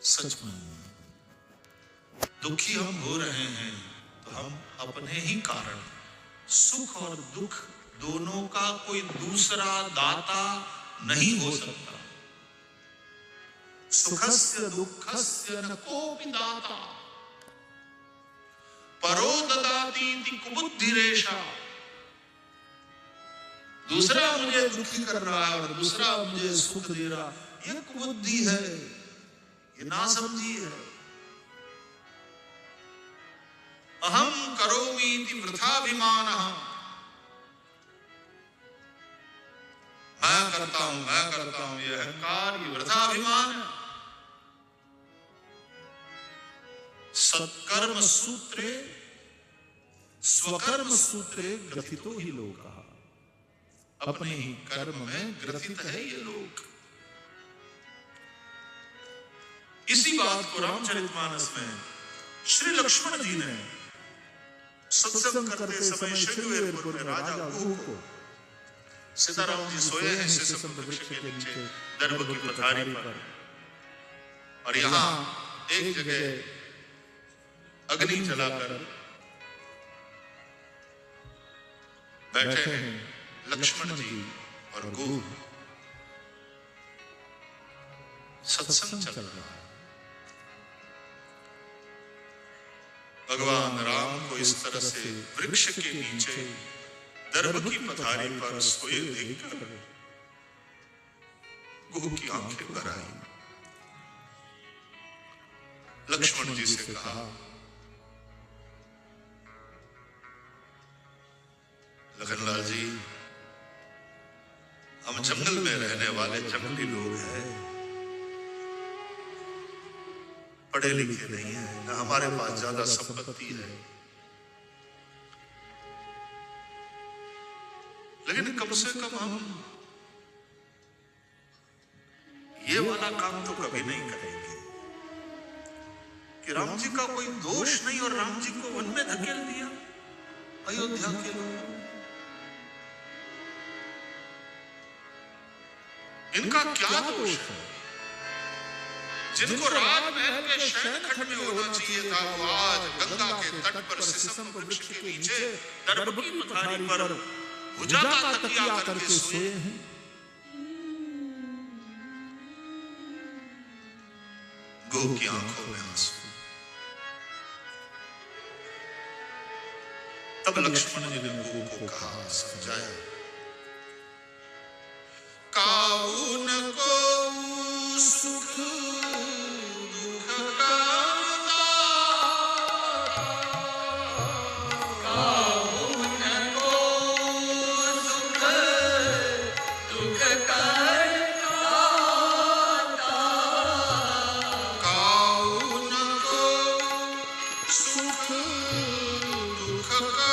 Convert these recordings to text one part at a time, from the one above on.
सच मानो, दुखी हम हो रहे हैं तो हम अपने ही कारण। सुख और दुख दोनों का कोई दूसरा दाता नहीं हो सकता। सुखस्य दुःखस्य न कोपि दाता परो ददातीति कुबुद्धिरेषा। दूसरा मुझे दुखी कर रहा है और दूसरा मुझे सुख दे रहा, ये कुबुद्धि है, ये नासमझी है। अहम करोमि इति वृथाभिमानः, मैं करता हूं, ये अहंकार, ये वृथाभिमान। सत्कर्म सूत्रे स्वकर्म सूत्रे ग्रथितो ही लोकः। अपने ही कर्म में ग्रथित है ये लोग। इसी बात को रामचरितमानस में श्री लक्ष्मण जी ने सत्संग करते समय श्रीवेरपुर में राजा गुह को, सीताराम जी सोए हैं सिसम वृक्ष के नीचे दर्भ की पथारी पर, और यहाँ एक जगह अग्नि जलाकर बैठे हैं लक्ष्मण जी और गुह। सत्संग चल रहा है। भगवान राम को इस तरह से वृक्ष के नीचे दर्भ की पथारी पर सोए देखकर गुह की आंखें भर आई। लक्ष्मण जी से कहा, लखनलाल जी, हम जंगल में रहने वाले जंगली लोग हैं, पढ़े लिखे नहीं हैं, न हमारे पास ज्यादा संपत्ति है, लेकिन कम से कम हम ये वाला काम तो कभी नहीं करेंगे कि राम जी का कोई दोष नहीं और राम जी को वन में धकेल दिया अयोध्या के लोग। इनका क्या दोष है? जिनको राजमहल के शयन खंड में होना चाहिए था, वो आज गंगा के तट पर सिसम वृक्ष के नीचे दर्भ की पथारी पर भुजा का तकिया करके सोए हैं। गुह की आंखों में आंसू। तब लक्ष्मण जी ने गुह को कहा, समझाया, काउन को सुख दुख करता, काउन को सुख दुख करता, काउन को सुख दुख करता,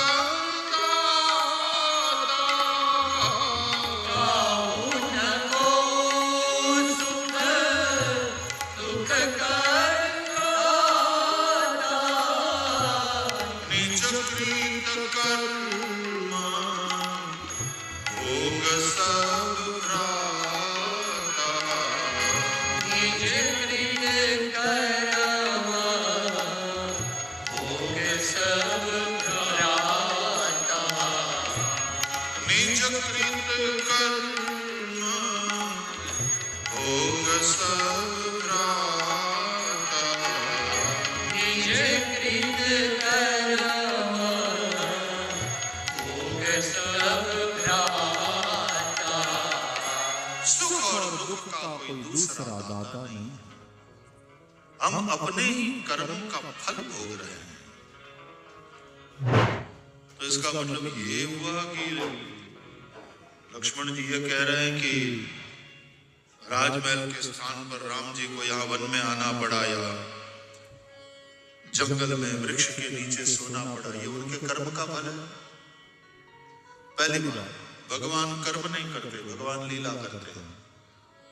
दूसरा दाता नहीं। हम अपने ही कर्म का फल भोग रहे हैं। तो इसका मतलब ये हुआ कि लक्ष्मण जी ये कह रहे हैं कि राजमहल के स्थान पर राम जी को यहाँ वन में आना पड़ा या जंगल में वृक्ष के नीचे सोना पड़ा, ये उनके कर्म का फल है। पहली बात, भगवान कर्म नहीं करते, भगवान लीला करते हैं।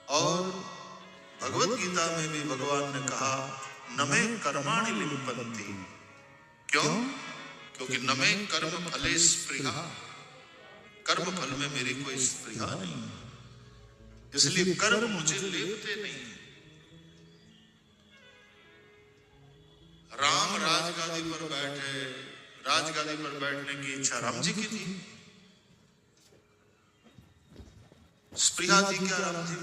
और भगवत गीता में भी भगवान ने कहा, नमे कर्माणि लिप्यन्ति। क्यों? क्योंकि नमे कर्म फले स्पृहा, कर्म फल में मेरी कोई स्पृहा नहीं, इसलिए कर्म मुझे लेते नहीं। राजगादी पर बैठने की इच्छा राम जी की थी। स्पृहा थी क्या राम जी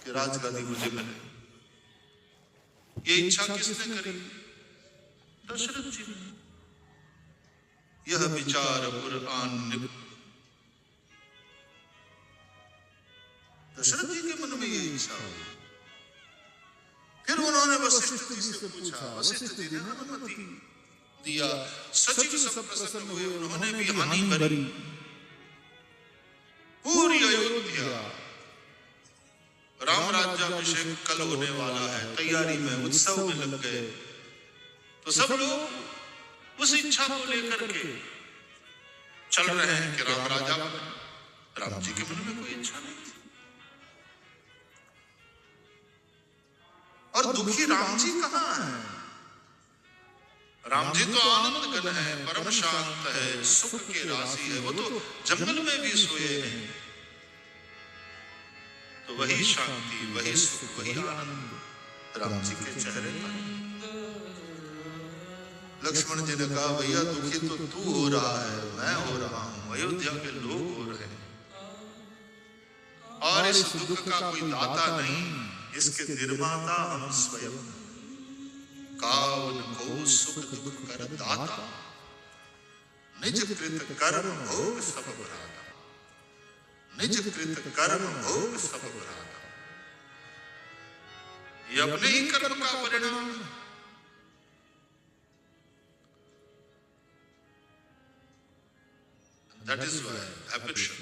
कि राजगादी मुझे मिले? ये इच्छा किसने करी? दशरथ जी ने। यह विचार पुराण दशरथ जी के मन में ये इच्छा हुई। फिर उन्होंने वशिष्ठ जी से पूछा, वशिष्ठ जी ने अनुमति दिया। सचिव सब प्रसन्न हुए, उन्होंने भी हानि भरी। पूरी अयोध्या राम राज्याभिषेक कल होने वाला है, तैयारी में उत्सव में लग गए। तो सब लोग उस इच्छा को लेकर के चल रहे हैं कि राम राजा बने। राम जी के मन में कोई इच्छा नहीं थी। और दुखी राम जी कहां है? राम जी तो आनंद गन है, परम शांत है, सुख के राशि है। वो तो जंगल में भी सोए हैं। तो वही शांति, वही सुख, वही आनंद राम जी के चेहरे पर। लक्ष्मण जी ने कहा, भैया दुखी तो तू हो रहा है, मैं हो रहा हूं, अयोध्या के लोग हो रहे हैं। और इस दुख का कोई दाता नहीं, इसके निर्माता हम स्वयं। कावन को सुख दुख कर दाता, निज कृत कर्म भोग सब भ्राता। निज कृत कर्म भोग सब भ्राता। ये अपने ही कर्म का परिणाम है। That is why affection